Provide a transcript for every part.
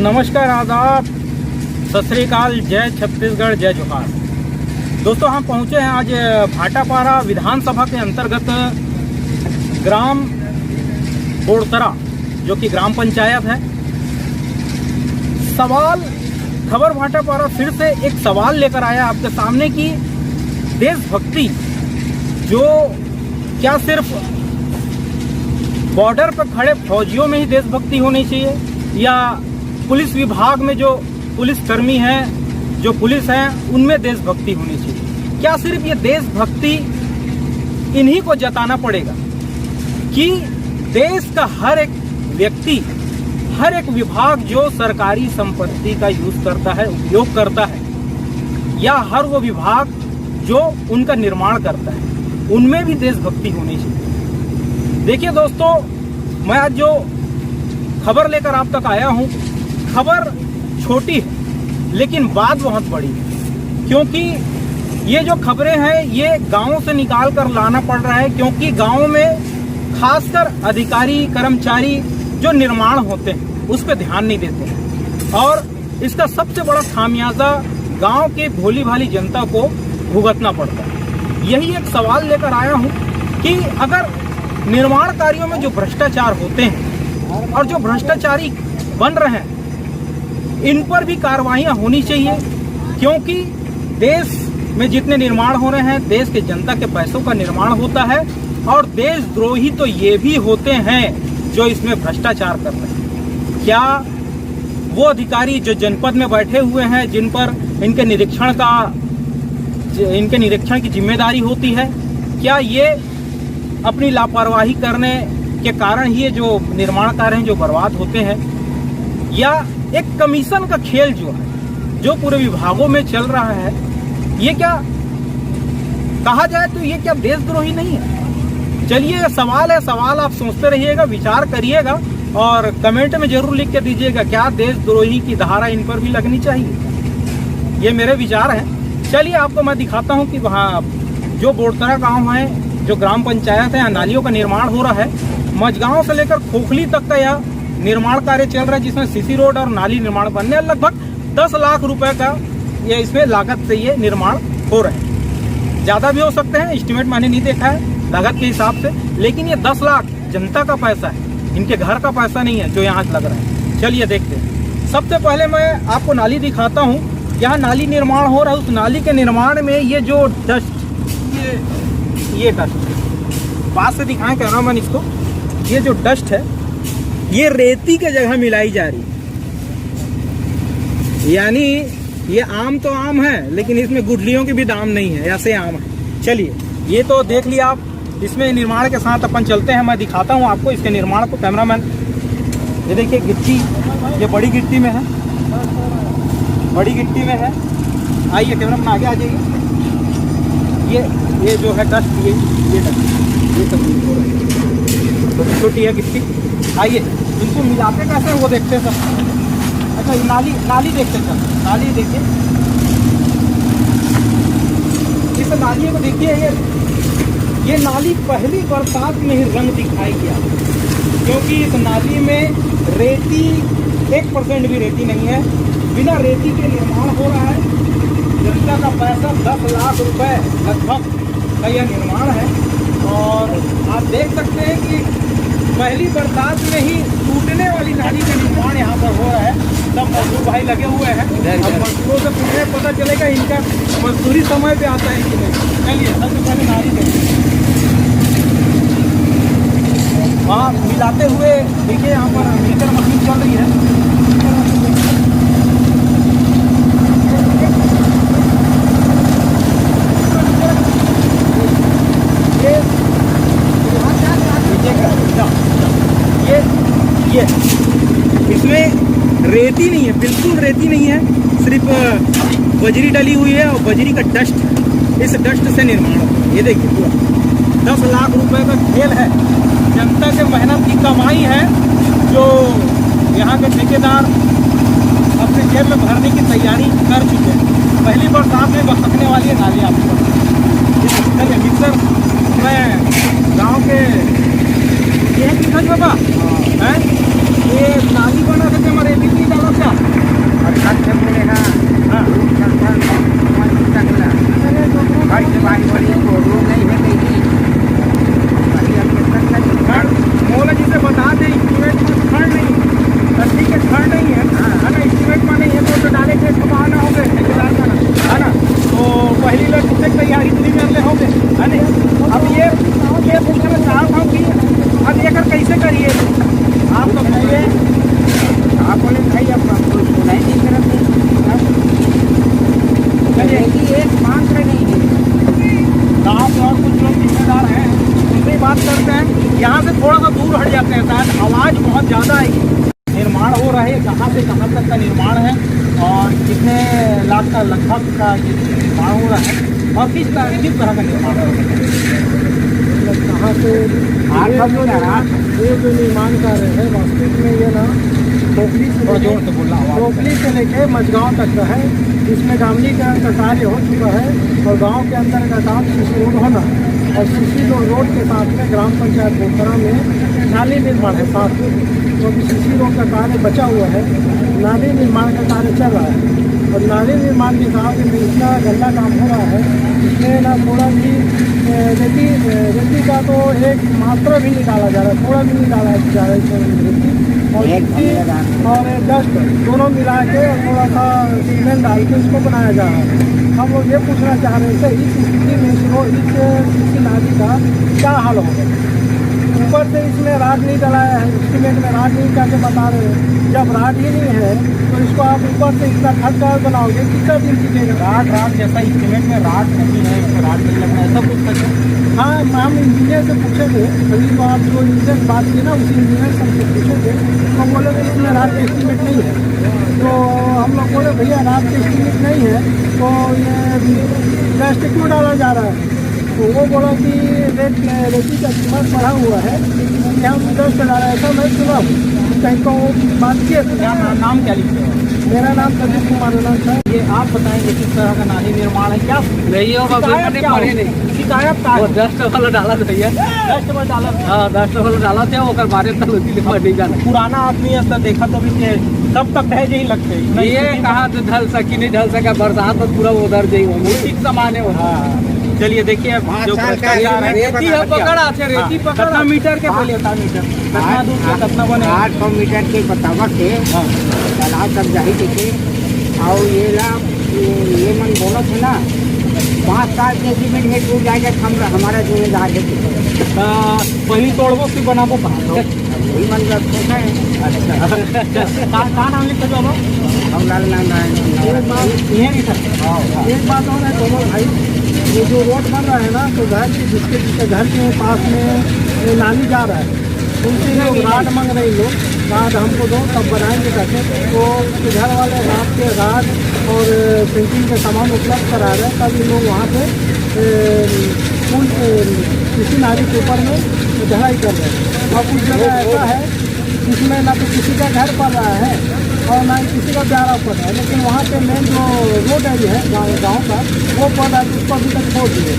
नमस्कार, आदाब, सत श्री अकाल, जय छत्तीसगढ़, जय जोहार। दोस्तों, हम पहुंचे हैं आज भाटापारा विधानसभा के अंतर्गत ग्राम बोड़तरा, जो कि ग्राम पंचायत है। सवाल खबर भाटापारा फिर से एक सवाल लेकर आया आपके सामने कि देशभक्ति जो क्या सिर्फ बॉर्डर पर खड़े फौजियों में ही देशभक्ति होनी चाहिए, या पुलिस विभाग में जो पुलिस कर्मी हैं, जो पुलिस हैं, उनमें देशभक्ति होनी चाहिए? क्या सिर्फ ये देशभक्ति इन्हीं को जताना पड़ेगा कि देश का हर एक व्यक्ति, हर एक विभाग जो सरकारी संपत्ति का यूज करता है, उपयोग करता है, या हर वो विभाग जो उनका निर्माण करता है, उनमें भी देशभक्ति होनी चाहिए? देखिए दोस्तों, मैं आज जो खबर लेकर आप तक आया हूं, खबर छोटी है लेकिन बात बहुत बड़ी है, क्योंकि ये जो खबरें हैं ये गांव से निकाल कर लाना पड़ रहा है, क्योंकि गांव में खासकर अधिकारी कर्मचारी जो निर्माण होते हैं उस पर ध्यान नहीं देते हैं, और इसका सबसे बड़ा खामियाजा गांव के भोली भाली जनता को भुगतना पड़ता है। यही एक सवाल लेकर आया हूं कि अगर निर्माण कार्यों में जो भ्रष्टाचार होते हैं और जो भ्रष्टाचारी बन रहे हैं, इन पर भी कार्रवाइयां होनी चाहिए, क्योंकि देश में जितने निर्माण हो रहे हैं, देश के जनता के पैसों का निर्माण होता है, और देशद्रोही तो ये भी होते हैं जो इसमें भ्रष्टाचार कर रहे हैं। क्या वो अधिकारी जो जनपद में बैठे हुए हैं, जिन पर इनके निरीक्षण की जिम्मेदारी होती है, क्या ये अपनी लापरवाही करने के कारण ही ये जो निर्माण कार्य हैं जो बर्बाद होते हैं, या एक कमीशन का खेल जो है, जो पूरे विभागों में चल रहा है, ये क्या कहा जाए तो ये क्या देशद्रोही नहीं है? चलिए, सवाल है, सवाल आप सोचते रहिएगा, विचार करिएगा और कमेंट में जरूर लिख के दीजिएगा क्या देशद्रोही की धारा इन पर भी लगनी चाहिए। ये मेरे विचार हैं। चलिए, आपको मैं दिखाता हूँ कि वहाँ जो बोड़तरा गाँव है, जो ग्राम पंचायत है, नालियों का निर्माण हो रहा है। मझगांव से लेकर खोखली तक का यह निर्माण कार्य चल रहा है, जिसमें सीसी रोड और नाली निर्माण बनने है। लगभग 10 लाख रुपए का ये इसमें लागत से ये निर्माण हो रहे हैं। ज़्यादा भी हो सकते हैं, एस्टिमेट मैंने नहीं देखा है लागत के हिसाब से, लेकिन ये 10 लाख जनता का पैसा है, इनके घर का पैसा नहीं है जो यहाँ लग रहा है। चलिए देखते हैं। सबसे पहले मैं आपको नाली दिखाता हूँ। यहाँ नाली निर्माण हो रहा है। उस नाली के निर्माण में ये जो डस्ट, ये डस्ट पास से दिखाएं कैमरामैन इसको, ये जो डस्ट है ये रेती के जगह मिलाई जा रही है। यानी ये आम तो आम है, लेकिन इसमें गुठलियों के भी दाम नहीं है, ऐसे आम है। चलिए, ये तो देख लिया आप। इसमें निर्माण के साथ अपन चलते हैं, मैं दिखाता हूँ आपको इसके निर्माण को। कैमरामैन, ये देखिए गिट्टी, ये बड़ी गिट्टी में है, बड़ी गिट्टी में है। आइए कैमरामैन, आगे आ जाइए। ये जो है डस्ट, ये डस्ट, ये सब छोटी छोटी है गिट्टी। आइए, इनको मिलाते कैसे वो देखते हैं सब। अच्छा, ये नाली देखते हैं, नाली देखिए, इस नाली को देखिए। ये नाली पहली बरसात में ही रंग दिखाई गया, क्योंकि इस नाली में रेती 1% भी रेती नहीं है। बिना रेती के निर्माण हो रहा है। जनता का पैसा 10 लाख रुपए लगभग का यह निर्माण है, और आप देख सकते हैं कि पहली बरसात में ही टूटने वाली नाली का निर्माण यहाँ पर हो रहा है। सब मजदूर भाई लगे हुए हैं। अब मजदूरों से पूछने पता चलेगा इनका मजदूरी समय पे आता है कि नहीं। चलिए, सबसे पहले नाली देखिए। वहाँ मिलाते हुए देखिए, यहाँ पर मीटर मशीन चल रही है। ये इसमें रेती नहीं है, बिल्कुल रेती नहीं है, सिर्फ बजरी डली हुई है और बजरी का डस्ट है। इस डस्ट से निर्माण होता है। ये देखिए, पूरा 10 लाख रुपए का खेल है। जनता के मेहनत की कमाई है, जो यहाँ के ठेकेदार अपने जेब में भरने की तैयारी कर चुके हैं। पहली बरसात में बरसने वाली है नाली आपको। मिक्सर में गाँव के ये है कि बाबा है, ये नाली बना सकते हमारे रेती डालो क्या। ये घर नहीं है ना, एस्टीमेट में नहीं है तो डाले के बहाना हो गए है ना। तो पहली लोग कितने तैयारी पूरी कर ले होंगे है ना। अब ये पूछना चाहता हूँ कि अब ये कर कैसे करिए आप तो बताइए। आप बोले भाई अब आपको सुनाई नहीं कर एक मांग नहीं है। गाँव के और कुछ लोग जिम्मेदार हैं उनसे बात करते हैं, यहाँ से थोड़ा सा दूर हट जाते हैं, शायद आवाज़ बहुत ज़्यादा आएगी। निर्माण हो रहा है, कहाँ से कहाँ तक का निर्माण है और कितने लाख का लगभग का निर्माण हो रहा है और किस तरह का निर्माण हो रहा है, कहाँ से ये जो निर्माण कार्य है वास्तविक में ये ना खोखली से लेके मझगांव तक का है। इसमें डामरीकरण का कार्य हो चुका है और गांव के अंदर का काम सीसी रोड होना और सीसी रोड के साथ में ग्राम पंचायत बोखरा में नाली निर्माण है साथ में, क्योंकि सीसी रोड का कार्य बचा हुआ है, नाली निर्माण का कार्य चल रहा है। और नाली निर्माण के कार्य में इतना गंदा काम हो रहा है जिसमें ना थोड़ा भी रेती का तो एक मात्रा भी नहीं डाला जा रहा है, थोड़ा भी नहीं डाला जा रहा है इसमें रेती और डस्ट दोनों मिला के थोड़ा सा सीमेंट डाल के इसको बनाया जा रहा है। हम लोग ये पूछना चाह रहे थे इस स्थिति में इस नाली का क्या हाल होगा। ऊपर से इसमें राड नहीं डलाया है, सीमेंट में राड नहीं करके बता रहे हैं। जब राड ही नहीं है तो इसको आप ऊपर से इतना खर्च बनाओगे कितना दिन टिकेगा। राड जैसा सीमेंट में राड नहीं है, इसमें राड नहीं लगना है, सब कुछ है। हाँ, हम इंजीनियर से पूछे थे, अभी तो आप जो इंजीनियर बात की ना उसी इंजीनियर से हमसे पूछे थे तो बोले कि इसमें राड का एस्टीमेट नहीं है। तो हम लोग बोले भैया राड का एस्टीमेट नहीं है तो ये प्लास्टिक क्यों डाला जा रहा है। तो वो बोला कि रेती का कीमत बढ़ा हुआ है कि हम 10 डाला है। ऐसा मैं सुना कहीं को बात किए। नाम क्या लिखते हैं? मेरा नाम प्रदीप कुमार है। ये आप बताएंगे किस तरह का नाली निर्माण है? क्या नहीं होगा, शिकायत का डस्ट वाला डाला भैया, डस्ट वाला डाला, हाँ डस्ट वाला डाला थे वो बारे नहीं जाना। पुराना आदमी ऐसा देखा तो भी तब तक ढह ही लगते ये कहाँ तो ढल सकी नहीं ढल सका, बरसात में पूरा उधर जाइए ठीक सामान है। हाँ चलिए देखिए जो भ्रष्टाचार है, रेती पकड़ा रेती पकड़ा मीटर के बोले मीटर कितना दूर से कितना बने 800 मीटर के बतावट है तालाब तक जाही देखे। और ये मन बोला थे ना 5 साल के एग्रीमेंट में टूट जाएगा, हमारा जिम्मेदार है। पहली तोड़बो फिर बनाबो कहाँ वही मन रखते हैं। अच्छा कहाँ नाम लिखते बाबा? हम लाल नाम एक बात और है दोनों भाई, ये जो रोड बन रहा है ना तो जिसके घर के पास में नाली जा रहा है उनसे लोग राड मांग रहे लोग, राड हमको दो तब बनाएंगे करके। तो उसके घर वाले राड और पेंटिंग के सामान उपलब्ध करा रहे हैं, तब लोग वहाँ पे किसी नाली के ऊपर में ढलाई कर रहे हैं। और कुछ जगह ऐसा है जिसमें ना तो किसी का घर पड़ रहा है और ना ही किसी का ब्यारा पड़ रहा है, लेकिन वहाँ पे मेन जो रोड है गाँव का वो पड़ रहा है, उसको अभी तक छोड़ दिए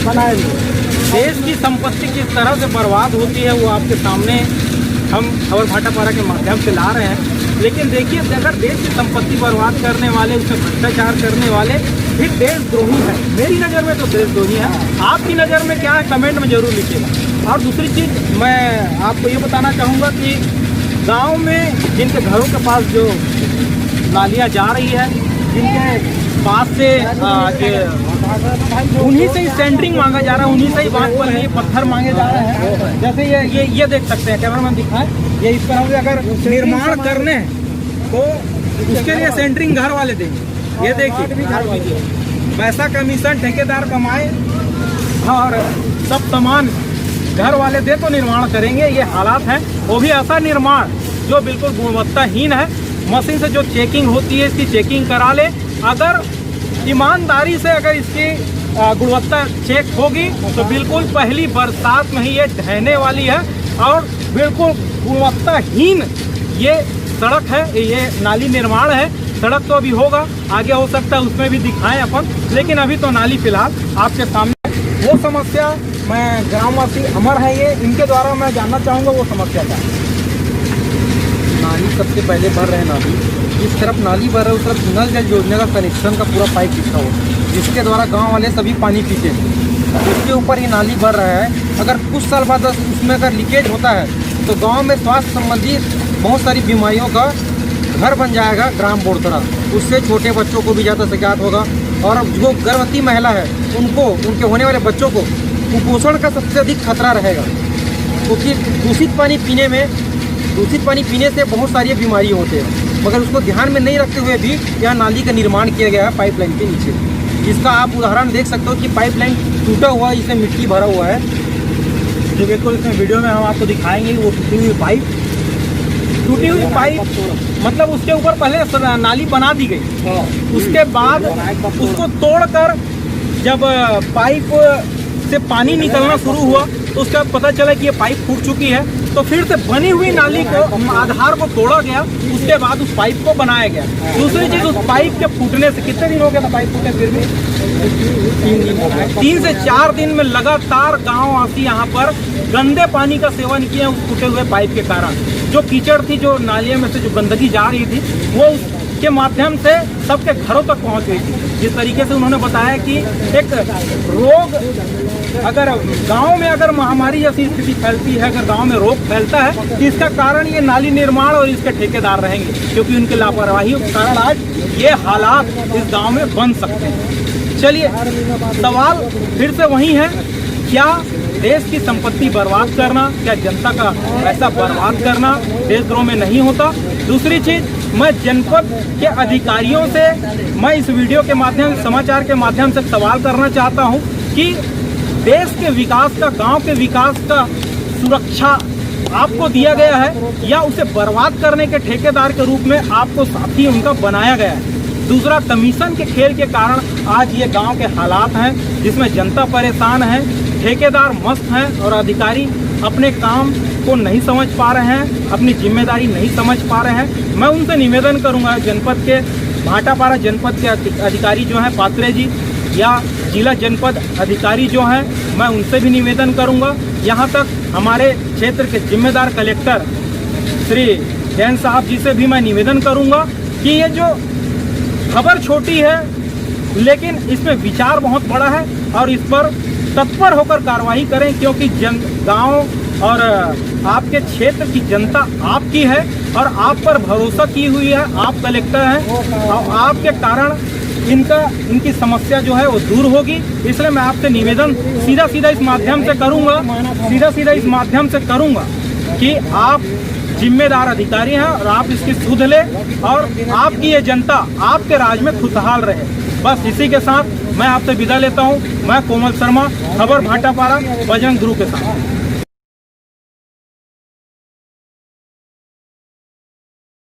बनाए नहीं। देश की संपत्ति किस तरह से बर्बाद होती है वो आपके सामने हम खबर भाटापारा के माध्यम से ला रहे हैं। लेकिन देखिए अगर देश की संपत्ति बर्बाद करने वाले, उसमें भ्रष्टाचार करने वाले फिर देशद्रोही है। मेरी नज़र में तो देशद्रोही है, आपकी नज़र में क्या है कमेंट में ज़रूर लिखिएगा। और दूसरी चीज़ मैं आपको ये बताना चाहूँगा कि गांव में जिनके घरों के पास जो नालियाँ जा रही है, जिनके पास से उन्हीं से ही सेंटरिंग मांगा जा रहा है, उन्हीं से ही बांध पर ये पत्थर मांगे जा रहे हैं। जैसे ये देख सकते हैं, कैमरामैन दिखाएं, ये इस तरह से अगर निर्माण करने तो उसके लिए सेंटरिंग घर वाले देंगे। ये देखिए पैसा कमीशन ठेकेदार कमाए और सब सामान घर वाले दे तो निर्माण करेंगे। ये हालात है, वो भी ऐसा निर्माण जो बिल्कुल गुणवत्ताहीन है। मशीन से जो चेकिंग होती है इसकी चेकिंग करा ले, अगर ईमानदारी से अगर इसकी गुणवत्ता चेक होगी तो बिल्कुल पहली बरसात में ही ये ढहने वाली है और बिल्कुल गुणवत्ताहीन ये सड़क है, ये नाली निर्माण है। सड़क तो अभी होगा, आगे हो सकता है उसमें भी दिखाएं अपन, लेकिन अभी तो नाली फिलहाल आपके सामने। वो समस्या मैं ग्रामवासी अमर है ये, इनके द्वारा मैं जानना चाहूँगा वो समस्या क्या है। नाली सबसे पहले भर रहे नाली, जिस तरफ नाली भर रहे उस तरफ नल जल योजना का कनेक्शन का पूरा पाइप बिछा हो, जिसके द्वारा गांव वाले सभी पानी पीते हैं। उसके ऊपर ही नाली भर रहा है। अगर कुछ साल बाद उसमें अगर लीकेज होता है तो गांव में स्वास्थ्य संबंधी बहुत सारी बीमारियों का घर बन जाएगा ग्राम बोर्ड तरह, उससे छोटे बच्चों को भी ज़्यादा शिकायत होगा। और जो गर्भवती महिला है उनको, उनके होने वाले बच्चों को कुपोषण का सबसे अधिक खतरा रहेगा, क्योंकि दूषित पानी पीने से बहुत सारी बीमारी होते हैं, मगर उसको ध्यान में नहीं रखते हुए भी यहाँ नाली का निर्माण किया गया है पाइपलाइन के नीचे, जिसका आप उदाहरण देख सकते हो कि पाइपलाइन टूटा हुआ, इसमें मिट्टी भरा हुआ है। जो बिल्कुल इसमें वीडियो में हम आपको दिखाएंगे वो टूटी हुई पाइप मतलब उसके ऊपर पहले नाली बना दी गई, उसके बाद उसको तोड़कर जब पाइप से पानी निकलना शुरू हुआ तो उसका पता चला कि ये पाइप फूट चुकी है, तो फिर से बनी हुई नाली को आधार को तोड़ा गया, उसके बाद उस पाइप को बनाया गया। दूसरी चीज, उस पाइप के फूटने से कितने दिन हो गया था पाइप फूटे? फिर भी 3 से 4 दिन में लगातार गाँव वासी यहाँ पर गंदे पानी का सेवन किए उस फूटे हुए पाइप के कारण। जो कीचड़ थी, जो नालियों में से जो गंदगी जा रही थी, वो उसके माध्यम से सबके घरों तक पहुंच गई थी। जिस तरीके से उन्होंने बताया कि एक रोग अगर गांव में अगर महामारी जैसी स्थिति फैलती है, अगर गांव में रोग फैलता है, तो इसका कारण ये नाली निर्माण और इसके ठेकेदार रहेंगे, क्योंकि उनकी लापरवाही के कारण आज ये हालात इस गांव में बन सकते हैं। चलिए, सवाल फिर से वही है, क्या देश की संपत्ति बर्बाद करना, क्या जनता का पैसा बर्बाद करना देशद्रोह में नहीं होता? दूसरी चीज, मैं जनपद के अधिकारियों से मैं इस वीडियो के माध्यम, समाचार के माध्यम से सवाल करना चाहता हूं कि देश के विकास का, गांव के विकास का सुरक्षा आपको दिया गया है या उसे बर्बाद करने के ठेकेदार के रूप में आपको साथी उनका बनाया गया है? दूसरा, कमीशन के खेल के कारण आज ये गांव के हालात हैं जिसमें जनता परेशान है, ठेकेदार मस्त हैं और अधिकारी अपने काम को नहीं समझ पा रहे हैं, अपनी जिम्मेदारी नहीं समझ पा रहे हैं। मैं उनसे निवेदन करूंगा, जनपद के भाटापारा जनपद के अधिकारी जो हैं पात्रे जी, या जिला जनपद अधिकारी जो हैं, मैं उनसे भी निवेदन करूंगा। यहाँ तक हमारे क्षेत्र के जिम्मेदार कलेक्टर श्री जैन साहब जी से भी मैं निवेदन करूंगा कि ये जो खबर छोटी है लेकिन इसमें विचार बहुत बड़ा है और इस पर तत्पर होकर कार्रवाई करें, क्योंकि गांव और आपके क्षेत्र की जनता आपकी है और आप पर भरोसा की हुई है। आप कलेक्टर हैं और आपके कारण इनकी समस्या जो है वो दूर होगी। इसलिए मैं आपसे निवेदन सीधा इस माध्यम से करूंगा कि आप जिम्मेदार अधिकारी हैं और आप इसकी सुध लें और आपकी ये जनता आपके राज में खुशहाल रहे। बस इसी के साथ मैं आपसे विदा लेता हूं। मैं कोमल शर्मा, खबर भाटापारा, बजरंग गुरु के साथ।